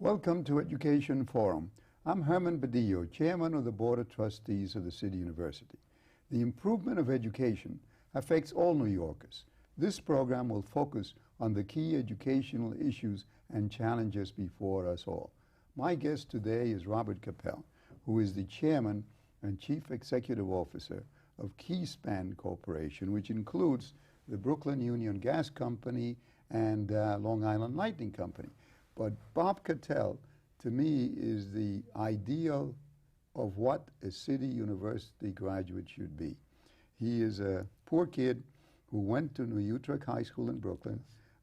Welcome to Education Forum. I'm Herman Badillo, Chairman of the Board of Trustees of the City University. The improvement of education affects all New Yorkers. This program will focus on the key educational issues and challenges before us all. My guest today is Robert Catell, who is the Chairman and Chief Executive Officer of KeySpan Corporation, which includes the Brooklyn Union Gas Company and Long Island Lighting Company. But Bob Catell, to me, is the ideal of what a city university graduate should be. He is a poor kid who went to New Utrecht High School in Brooklyn,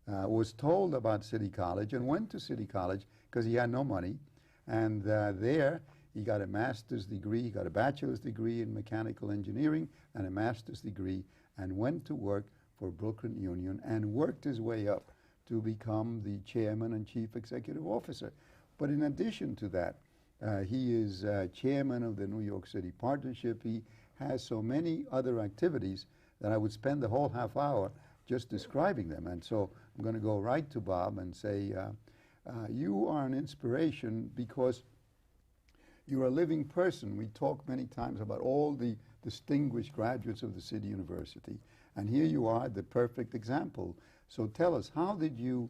was told about City College and went to City College because he had no money. And there he got a master's degree, he got a bachelor's degree in mechanical engineering and a master's degree, and went to work for Brooklyn Union and worked his way up to become the chairman and chief executive officer. But in addition to that, he is chairman of the New York City Partnership. He has so many other activities that I would spend the whole half hour just describing them. And so I'm going to go right to Bob and say, you are an inspiration because you're a living person. We talk many times about all the distinguished graduates of the City University. And here you are, the perfect example. So tell us, how did you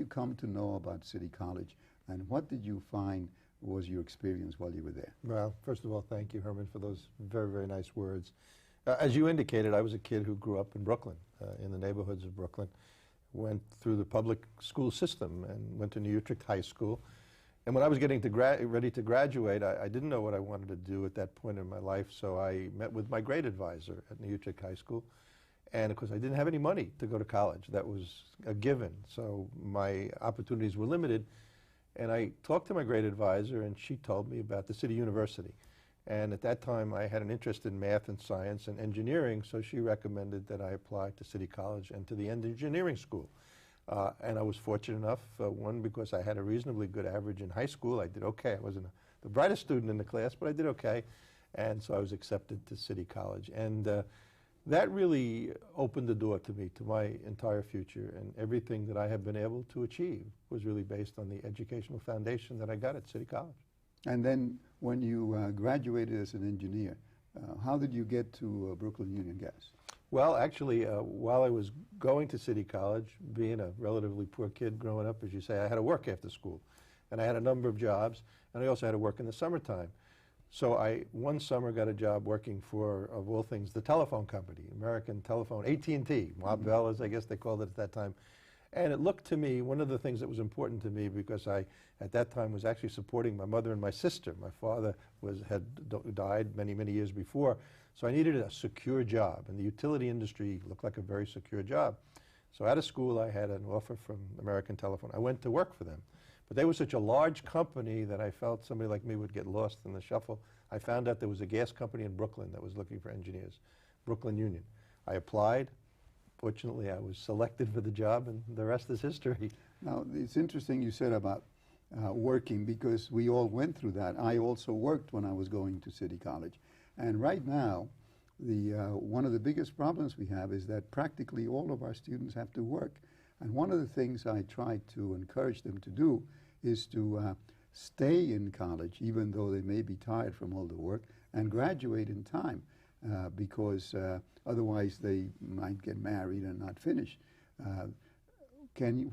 come to know about City College, and what did you find was your experience while you were there? Well, first of all, thank you, Herman, for those very, very nice words. As you indicated, I was a kid who grew up in Brooklyn, in the neighborhoods of Brooklyn, went through the public school system and went to New Utrecht High School. And when I was getting ready to graduate, I didn't know what I wanted to do at that point in my life, so I met with my grade advisor at New Utrecht High School. And of course, I didn't have any money to go to college. That was a given, so my opportunities were limited. And I talked to my grade advisor, and she told me about the City University. And at that time, I had an interest in math and science and engineering, so she recommended that I apply to City College and to the engineering school. And I was fortunate enough, one, because I had a reasonably good average in high school. I did okay. I wasn't the brightest student in the class, but I did okay. And so I was accepted to City College. And that really opened the door to me, to my entire future. And everything that I have been able to achieve was really based on the educational foundation that I got at City College. And then when you graduated as an engineer, how did you get to Brooklyn Union Gas? Well, actually, while I was going to City College, being a relatively poor kid growing up, as you say, I had to work after school. And I had a number of jobs, and I also had to work in the summertime. So I, one summer, got a job working for, of all things, the telephone company, American Telephone, AT&T, Bob Bell, as I guess they called it at that time. And it looked to me, one of the things that was important to me, because I, at that time, was actually supporting my mother and my sister. My father had died many, many years before, so I needed a secure job, and the utility industry looked like a very secure job. So out of school, I had an offer from American Telephone. I went to work for them. But they were such a large company that I felt somebody like me would get lost in the shuffle. I found out there was a gas company in Brooklyn that was looking for engineers, Brooklyn Union. I applied. Fortunately, I was selected for the job, and the rest is history. Now, it's interesting you said about working, because we all went through that. I also worked when I was going to City College. And right now, one of the biggest problems we have is that practically all of our students have to work. And one of the things I try to encourage them to do is to stay in college, even though they may be tired from all the work, and graduate in time, because otherwise they might get married and not finish.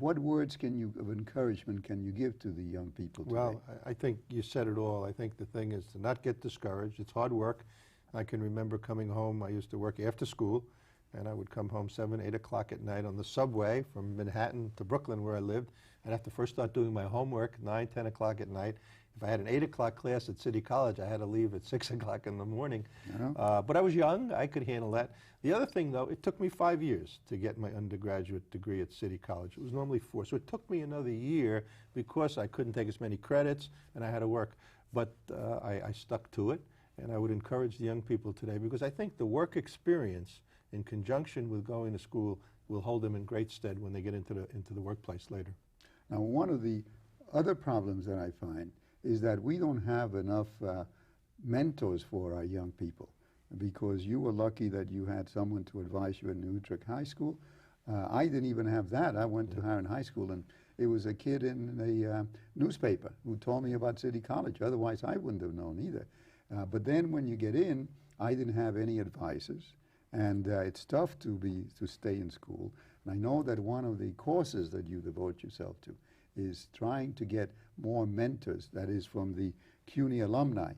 What words of encouragement can you give to the young people today? Well, I think you said it all. I think the thing is to not get discouraged. It's hard work. I can remember coming home. I used to work after school, and I would come home 7, 8 o'clock at night on the subway from Manhattan to Brooklyn, where I lived. I'd have to first start doing my homework 9, 10 o'clock at night. If I had an 8 o'clock class at City College, I had to leave at 6 o'clock in the morning. But I was young. I could handle that. The other thing, though, it took me 5 years to get my undergraduate degree at City College. It was normally 4. So it took me another year because I couldn't take as many credits and I had to work. But I stuck to it. And I would encourage the young people today, because I think the work experience in conjunction with going to school will hold them in great stead when they get into the workplace later. Now, one of the other problems that I find is that we don't have enough mentors for our young people, because you were lucky that you had someone to advise you at New Utrecht High School. I didn't even have that. I went to Harran High School, and it was a kid in the newspaper who told me about City College. Otherwise, I wouldn't have known either. But then when you get in, I didn't have any advisors, and it's tough to stay in school. And I know that one of the courses that you devote yourself to is trying to get more mentors, that is from the CUNY alumni,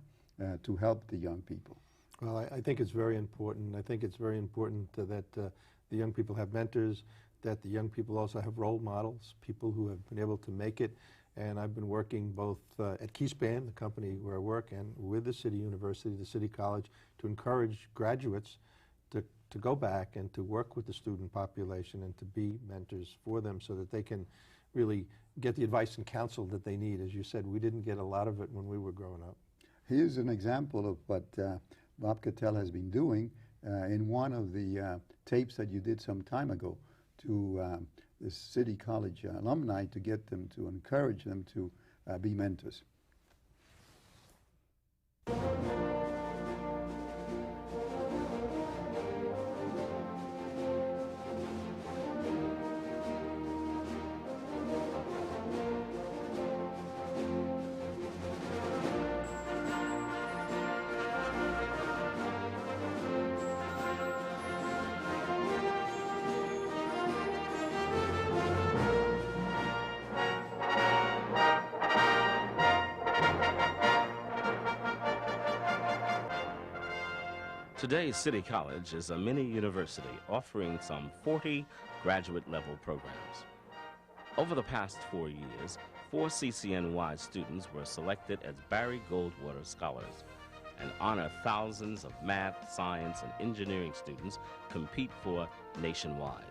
to help the young people. Well, I think it's very important. I think it's very important that the young people have mentors, that the young people also have role models, people who have been able to make it. And I've been working both at KeySpan, the company where I work, and with the City University, the City College, to encourage graduates to go back and to work with the student population and to be mentors for them so that they can really get the advice and counsel that they need. As you said, we didn't get a lot of it when we were growing up. Here's an example of what Bob Catell has been doing in one of the tapes that you did some time ago to the City College alumni to get them to encourage them to be mentors. Today, City College is a mini university offering some 40 graduate-level programs. Over the past 4 years, 4 CCNY students were selected as Barry Goldwater Scholars and honor thousands of math, science, and engineering students compete for nationwide.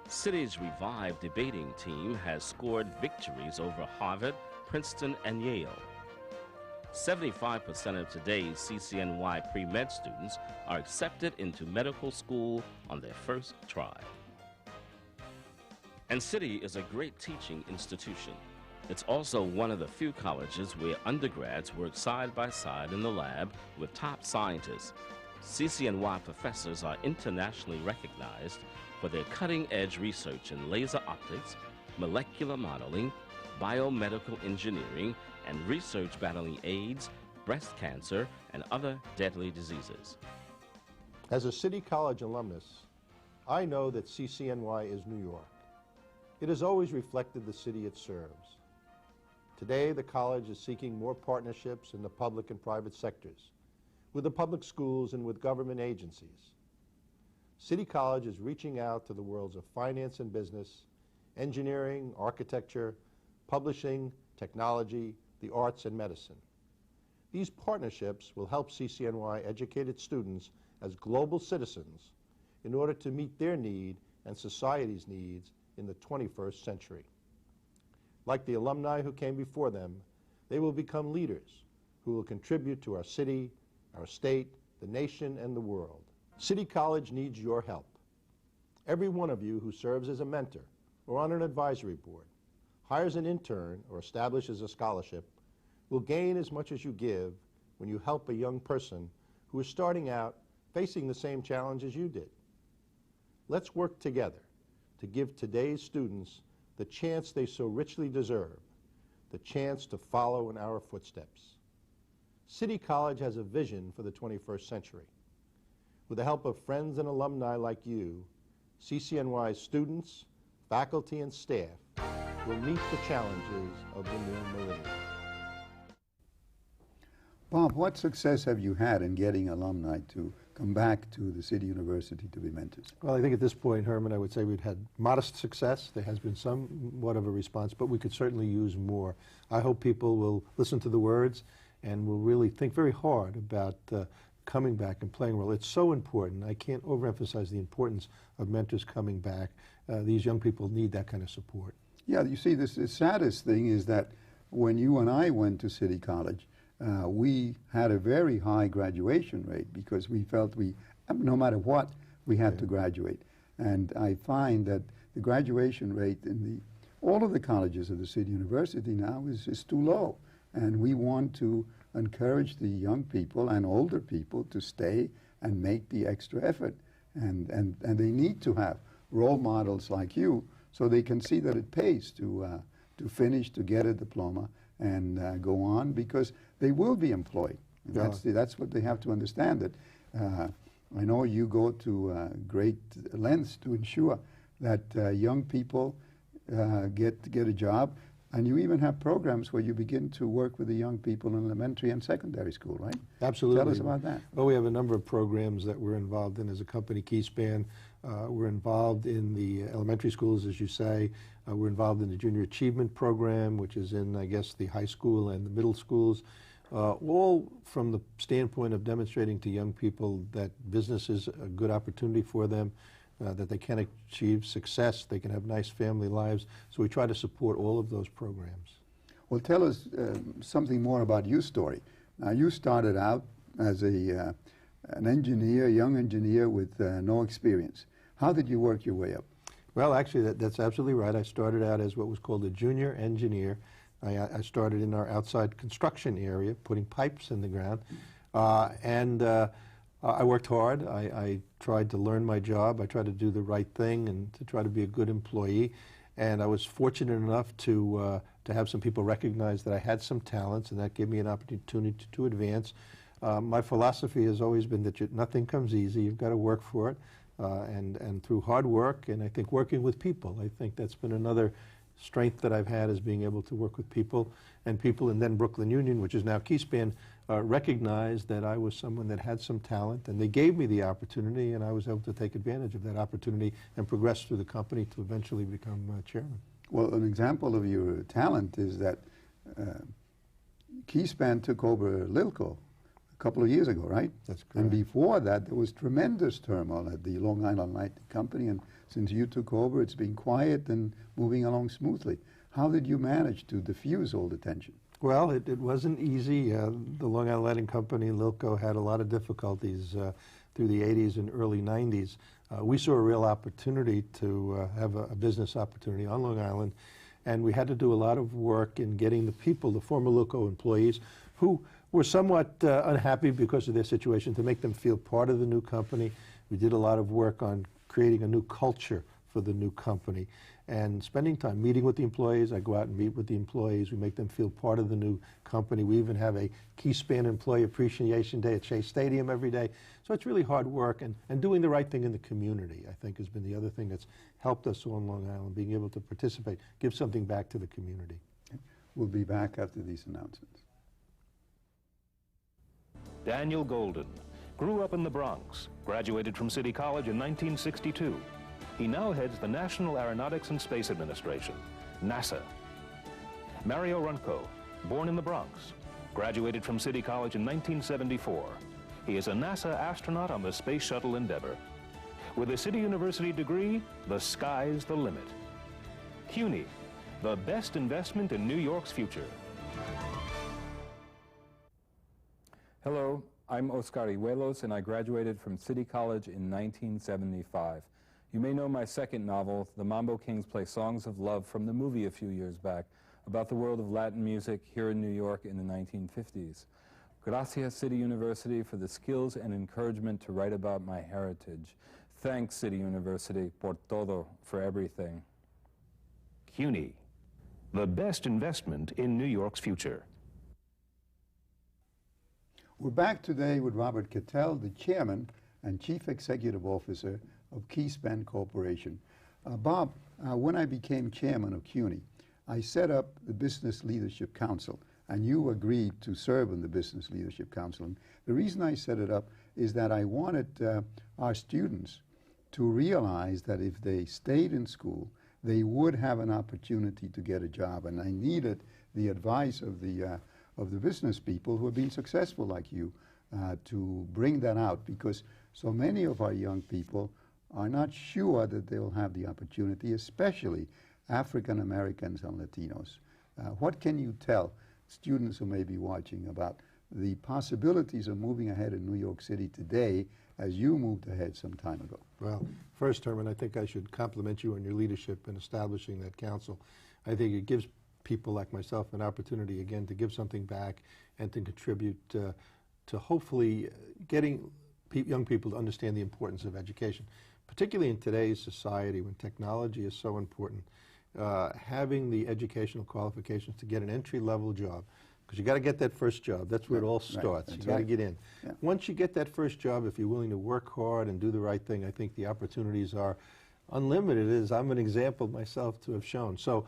City's revived debating team has scored victories over Harvard, Princeton, and Yale. 75% of today's CCNY pre-med students are accepted into medical school on their first try. And City is a great teaching institution. It's also one of the few colleges where undergrads work side by side in the lab with top scientists. CCNY professors are internationally recognized for their cutting-edge research in laser optics, molecular modeling, biomedical engineering, and research battling AIDS, breast cancer, and other deadly diseases. As a City College alumnus, I know that CCNY is New York. It has always reflected the city it serves. Today, the college is seeking more partnerships in the public and private sectors, with the public schools and with government agencies. City College is reaching out to the worlds of finance and business, engineering, architecture, publishing, technology, the arts, and medicine. These partnerships will help CCNY educate its students as global citizens in order to meet their need and society's needs in the 21st century. Like the alumni who came before them, they will become leaders who will contribute to our city, our state, the nation, and the world. City College needs your help. Every one of you who serves as a mentor or on an advisory board, hires an intern, or establishes a scholarship will gain as much as you give when you help a young person who is starting out facing the same challenge as you did. Let's work together to give today's students the chance they so richly deserve, the chance to follow in our footsteps. City College has a vision for the 21st century. With the help of friends and alumni like you, CCNY's students, faculty, and staff will meet the challenges of the new millennium. Bob, what success have you had in getting alumni to come back to the City University to be mentors? Well, I think at this point, Herman, I would say we've had modest success. There has been somewhat of a response, but we could certainly use more. I hope people will listen to the words and will really think very hard about coming back and playing a role. It's so important. I can't overemphasize the importance of mentors coming back. These young people need that kind of support. Yeah, you see, the saddest thing is that when you and I went to City College, we had a very high graduation rate because we felt no matter what, we had to graduate. And I find that the graduation rate in all of the colleges of the City University now is too low. And we want to encourage the young people and older people to stay and make the extra effort. And they need to have role models like you so they can see that it pays to finish, to get a diploma, and go on, because they will be employed. And that's what they have to understand. That I know you go to great lengths to ensure that young people get a job, and you even have programs where you begin to work with the young people in elementary and secondary school, right? Absolutely. Tell us about that. Well, we have a number of programs that we're involved in as a company, KeySpan. We're involved in the elementary schools, as you say. We're involved in the Junior Achievement Program, which is in, I guess, the high school and the middle schools. All from the standpoint of demonstrating to young people that business is a good opportunity for them, that they can achieve success, they can have nice family lives. So we try to support all of those programs. Well, tell us something more about your story. Now, you started out as an engineer, young engineer with no experience. How did you work your way up? Well, actually, that's absolutely right. I started out as what was called a junior engineer. I started in our outside construction area, putting pipes in the ground. I worked hard. I tried to learn my job. I tried to do the right thing and to try to be a good employee. And I was fortunate enough to have some people recognize that I had some talents, and that gave me an opportunity to advance. My philosophy has always been that nothing comes easy. You've got to work for it, and through hard work, and I think working with people. I think that's been another strength that I've had, is being able to work with people. And people in then Brooklyn Union, which is now KeySpan, recognized that I was someone that had some talent, and they gave me the opportunity, and I was able to take advantage of that opportunity and progress through the company to eventually become chairman. Well, an example of your talent is that KeySpan took over Lilco a couple of years ago, right? That's correct. And before that, there was tremendous turmoil at the Long Island Light Company, and since you took over, it's been quiet and moving along smoothly. How did you manage to diffuse all the tension? Well, it wasn't easy. The Long Island Lighting Company, Lilco, had a lot of difficulties through the 80s and early 90s. We saw a real opportunity to have a business opportunity on Long Island, and we had to do a lot of work in getting the people, the former Lilco employees, who were somewhat unhappy because of their situation, to make them feel part of the new company. We did a lot of work on creating a new culture for the new company and spending time meeting with the employees. I go out and meet with the employees. We make them feel part of the new company. We even have a KeySpan Employee Appreciation Day at Shea Stadium every day. So it's really hard work, and doing the right thing in the community, I think, has been the other thing that's helped us on Long Island, being able to participate, give something back to the community. Okay. We'll be back after these announcements. Daniel Golden grew up in the Bronx, graduated from City College in 1962. He now heads the National Aeronautics and Space Administration, NASA. Mario Runco, born in the Bronx, graduated from City College in 1974. He is a NASA astronaut on the Space Shuttle Endeavour. With a City University degree, the sky's the limit. CUNY, the best investment in New York's future. Hello, I'm Askari Willows, and I graduated from City College in 1975. You may know my second novel, The Mambo Kings Play Songs of Love, from the movie a few years back, about the world of Latin music here in New York in the 1950s. Gracias, City University, for the skills and encouragement to write about my heritage. Thanks, City University, por todo, for everything. CUNY, the best investment in New York's future. We're back today with Robert Catell, the Chairman and Chief Executive Officer of KeySpan Corporation. Bob, when I became Chairman of CUNY, I set up the Business Leadership Council, and you agreed to serve on the Business Leadership Council. And the reason I set it up is that I wanted our students to realize that if they stayed in school, they would have an opportunity to get a job, and I needed the advice of the business people who have been successful like you to bring that out, because so many of our young people are not sure that they'll have the opportunity, especially African Americans and Latinos. What can you tell students who may be watching about the possibilities of moving ahead in New York City today as you moved ahead some time ago? Well, first, Herman, I think I should compliment you on your leadership in establishing that council. I think it gives people like myself an opportunity, again, to give something back and to contribute to hopefully getting young people to understand the importance of education, particularly in today's society when technology is so important. Having the educational qualifications to get an entry-level job, because you got to get that first job. That's where it all starts. You got to get in. Yeah. Once you get that first job, if you're willing to work hard and do the right thing, I think the opportunities are unlimited, as I'm an example myself to have shown. So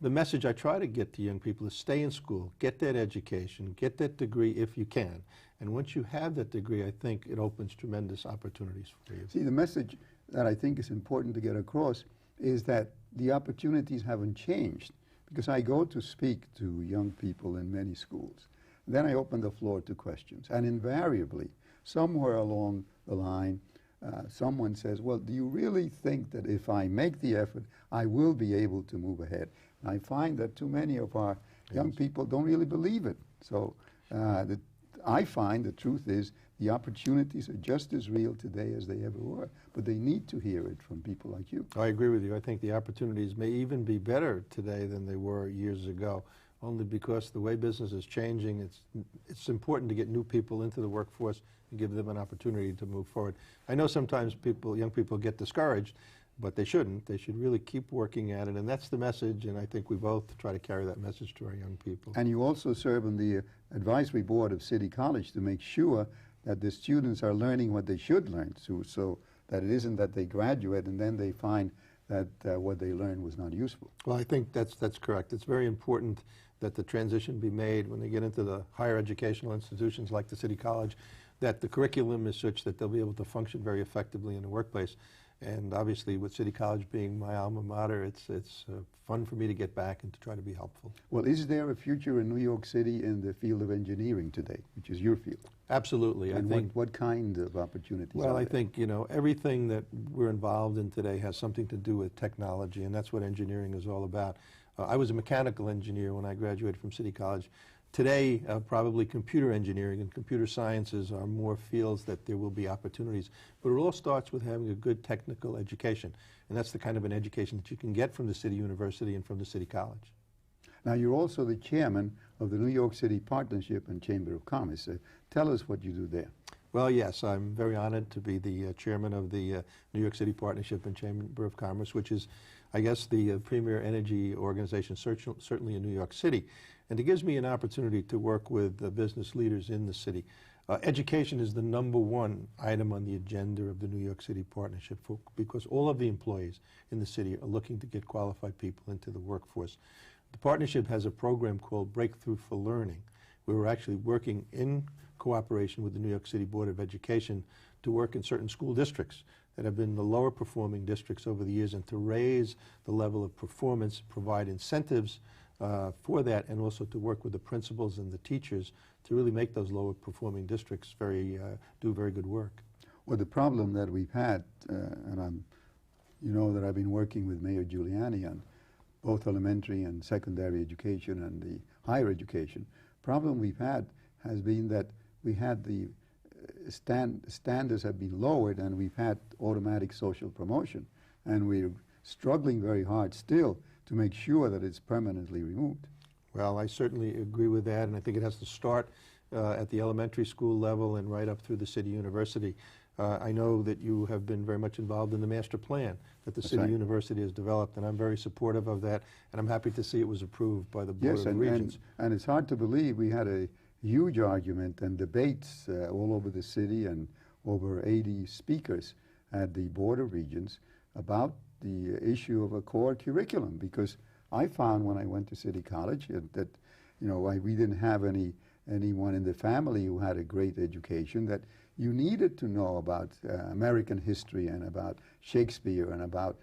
the message I try to get to young people is stay in school, get that education, get that degree if you can. And once you have that degree, I think it opens tremendous opportunities for you. See, the message that I think is important to get across is that the opportunities haven't changed. Because I go to speak to young people in many schools. Then I open the floor to questions. And invariably, somewhere along the line, someone says, well, do you really think that if I make the effort, I will be able to move ahead? And I find that too many of our young people don't really believe it. So I find the truth is the opportunities are just as real today as they ever were, but they need to hear it from people like you. I agree with you. I think the opportunities may even be better today than they were years ago, only because the way business is changing, it's important to get new people into the workforce and give them an opportunity to move forward. I know sometimes young people get discouraged, but they shouldn't. They should really keep working at it, and that's the message, and I think we both try to carry that message to our young people. And you also serve on the advisory board of City College to make sure that the students are learning what they should learn, so that it isn't that they graduate and then they find that what they learned was not useful. Well, I think that's correct. It's very important that the transition be made when they get into the higher educational institutions like the City College, that the curriculum is such that they'll be able to function very effectively in the workplace. And obviously, with City College being my alma mater, it's fun for me to get back and to try to be helpful. Well, is there a future in New York City in the field of engineering today, which is your field? Absolutely. And I think, what kind of opportunities well, are I there? think, you know, everything that we're involved in today has something to do with technology, and that's what engineering is all about. I was a mechanical engineer when I graduated from City College. Today, probably computer engineering and computer sciences are more fields that there will be opportunities. But it all starts with having a good technical education. And that's the kind of an education that you can get from the City University and from the City College. Now, you're also the chairman of the New York City Partnership and Chamber of Commerce. Tell us what you do there. Well, yes, I'm very honored to be the chairman of the New York City Partnership and Chamber of Commerce, which is, I guess, the premier energy organization, certainly in New York City. And it gives me an opportunity to work with business leaders in the city. Education is the #1 item on the agenda of the New York City Partnership because all of the employees in the city are looking to get qualified people into the workforce. The partnership has a program called Breakthrough for Learning, where we're actually working in cooperation with the New York City Board of Education to work in certain school districts that have been the lower performing districts over the years and to raise the level of performance, provide incentives for that, and also to work with the principals and the teachers to really make those lower performing districts do very good work. Well, the problem that we've had, and you know that I've been working with Mayor Giuliani on both elementary and secondary education and the higher education. Problem we've had has been that we had the standards have been lowered and we've had automatic social promotion, and we're struggling very hard still to make sure that it's permanently removed. Well, I certainly agree with that, and I think it has to start at the elementary school level and right up through the City University. I know that you have been very much involved in the master plan that the City University has developed, and I'm very supportive of that, and I'm happy to see it was approved by the Board of the Regents. And it's hard to believe we had a huge argument and debates all over the city and over 80 speakers at the Board of Regents about the issue of a core curriculum, because I found when I went to City College that we didn't have anyone in the family who had a great education, that you needed to know about American history and about Shakespeare and about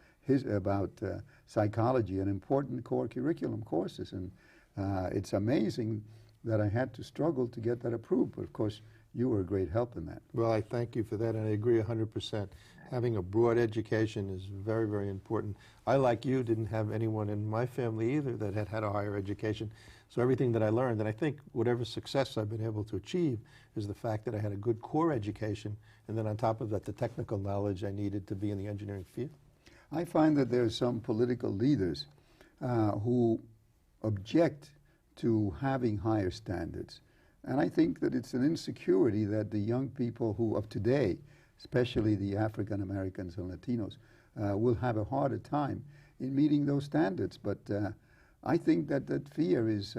psychology and important core curriculum courses. And it's amazing that I had to struggle to get that approved, but of course you were a great help in that. Well, I thank you for that, and I agree 100%. Having a broad education is very, very important. I, like you, didn't have anyone in my family either that had a higher education. So everything that I learned, and I think whatever success I've been able to achieve is the fact that I had a good core education, and then on top of that, the technical knowledge I needed to be in the engineering field. I find that there are some political leaders who object to having higher standards And I think that it's an insecurity that the young people who of today, especially the African Americans and Latinos, will have a harder time in meeting those standards. But I think that that fear is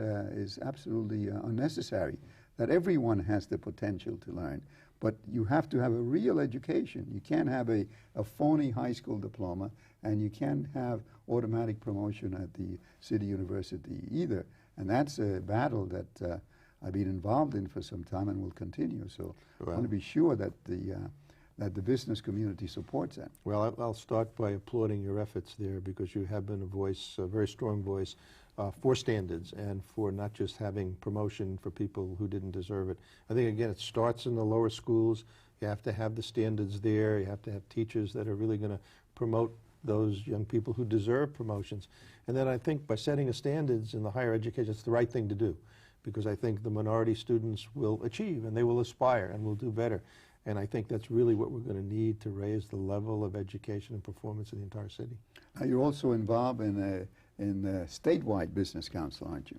absolutely unnecessary, that everyone has the potential to learn. But you have to have a real education. You can't have a phony high school diploma, and you can't have automatic promotion at the city university either. And that's a battle that I've been involved in for some time and will continue. So I want to be sure that the business community supports that. Well, I'll start by applauding your efforts there, because you have been a voice, a very strong voice, for standards and for not just having promotion for people who didn't deserve it. I think, again, it starts in the lower schools. You have to have the standards there. You have to have teachers that are really going to promote those young people who deserve promotions. And then I think by setting the standards in the higher education, it's the right thing to do, because I think the minority students will achieve and they will aspire and will do better. And I think that's really what we're going to need to raise the level of education and performance in the entire city. You're also involved in a statewide business council, aren't you?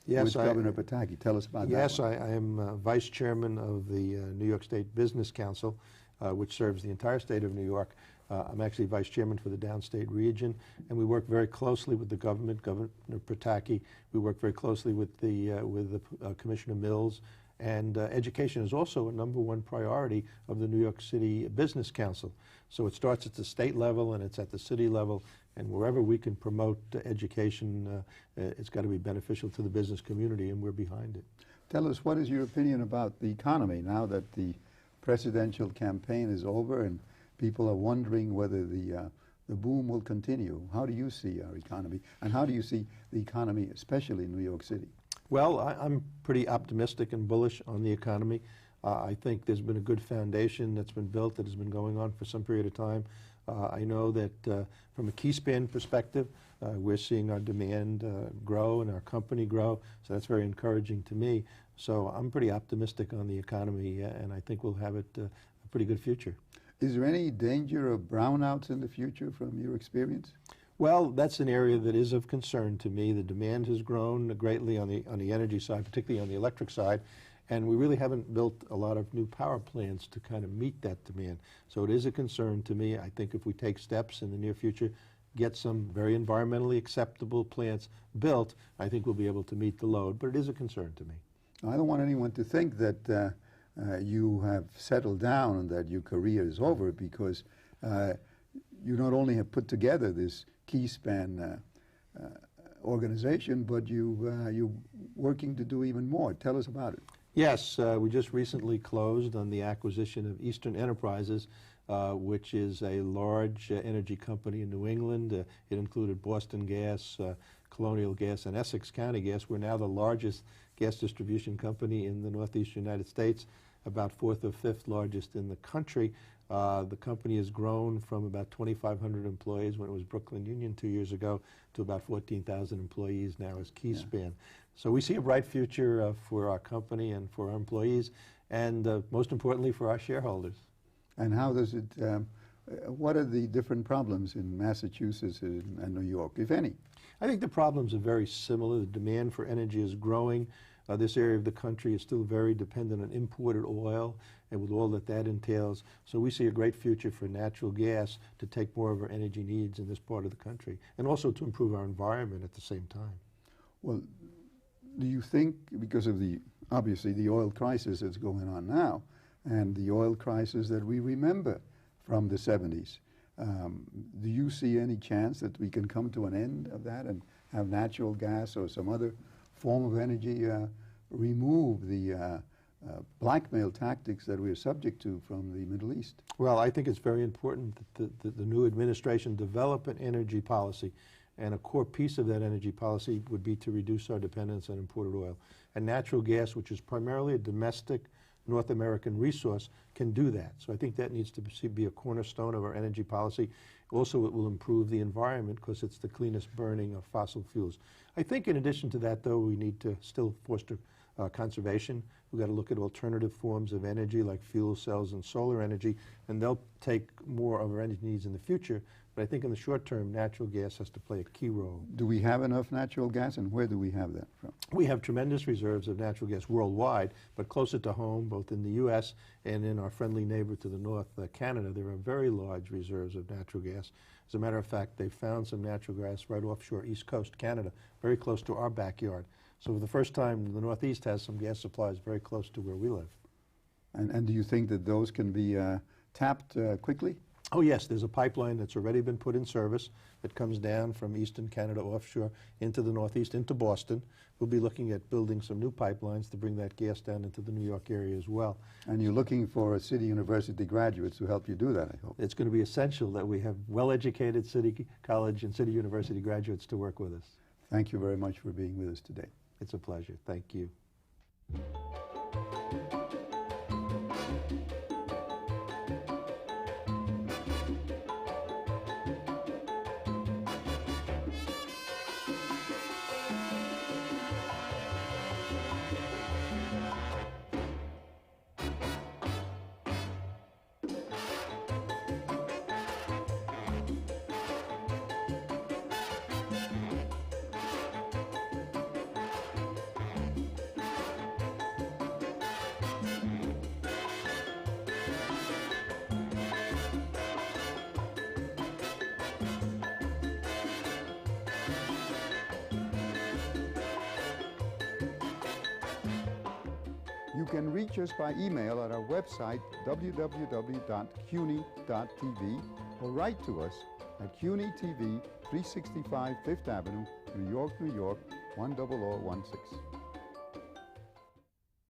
Yes, with Governor Pataki. Tell us about that. Yes, I am vice chairman of the New York State Business Council, which serves the entire state of New York. I'm actually vice chairman for the downstate region, and we work very closely with the government, Governor Pataki. We work very closely with the Commissioner Mills, and education is also a #1 priority of the New York City Business Council. So it starts at the state level and it's at the city level, and wherever we can promote education, it's got to be beneficial to the business community, and we're behind it. Tell us, what is your opinion about the economy now that the presidential campaign is over and people are wondering whether the boom will continue? How do you see our economy, and how do you see the economy, especially in New York City? Well, I'm pretty optimistic and bullish on the economy. I think there's been a good foundation that's been built that has been going on for some period of time. I know that from a KeySpan perspective, we're seeing our demand grow and our company grow, so that's very encouraging to me. So I'm pretty optimistic on the economy, and I think we'll have it a pretty good future. Is there any danger of brownouts in the future from your experience? Well, that's an area that is of concern to me. The demand has grown greatly on the energy side, particularly on the electric side, and we really haven't built a lot of new power plants to kind of meet that demand. So it is a concern to me. I think if we take steps in the near future, get some very environmentally acceptable plants built, I think we'll be able to meet the load, but it is a concern to me. I don't want anyone to think that you have settled down and that your career is over, because you not only have put together this KeySpan organization, but you're working to do even more. Tell us about it. Yes, we just recently closed on the acquisition of Eastern Enterprises, which is a large energy company in New England. It included Boston Gas, Colonial Gas, and Essex County Gas. We're now the largest gas distribution company in the Northeast United States, about 4th or 5th largest in the country. The company has grown from about 2,500 employees when it was Brooklyn Union 2 years ago to about 14,000 employees now as KeySpan. Yeah. So we see a bright future for our company and for our employees, and most importantly for our shareholders. And how does it, what are the different problems in Massachusetts and New York, if any? I think the problems are very similar. The demand for energy is growing. This area of the country is still very dependent on imported oil, and with all that that entails. So we see a great future for natural gas to take more of our energy needs in this part of the country, and also to improve our environment at the same time. Well, do you think, because of obviously the oil crisis that's going on now, and the oil crisis that we remember from the 70s, do you see any chance that we can come to an end of that and have natural gas or some other form of energy remove the blackmail tactics that we're subject to from the Middle East? Well, I think it's very important that the new administration develop an energy policy, and a core piece of that energy policy would be to reduce our dependence on imported oil. And natural gas, which is primarily a domestic North American resource, can do that. So I think that needs to be a cornerstone of our energy policy. Also, it will improve the environment because it's the cleanest burning of fossil fuels. I think in addition to that, though, we need to still foster conservation. We've got to look at alternative forms of energy like fuel cells and solar energy, and they'll take more of our energy needs in the future. But I think in the short term, natural gas has to play a key role. Do we have enough natural gas, and where do we have that from? We have tremendous reserves of natural gas worldwide, but closer to home, both in the U.S. and in our friendly neighbor to the north, Canada, there are very large reserves of natural gas. As a matter of fact, they found some natural gas right offshore East Coast Canada, very close to our backyard. So for the first time, the Northeast has some gas supplies very close to where we live. And do you think that those can be tapped quickly? Oh yes, there's a pipeline that's already been put in service that comes down from eastern Canada offshore into the Northeast, into Boston. We'll be looking at building some new pipelines to bring that gas down into the New York area as well. And you're looking for City University graduates to help you do that, I hope. It's going to be essential that we have well-educated City College and City University graduates to work with us. Thank you very much for being with us today. It's a pleasure. Thank you. You can reach us by email at our website, www.cuny.tv, or write to us at CUNY TV, 365 Fifth Avenue, New York, New York, 10016.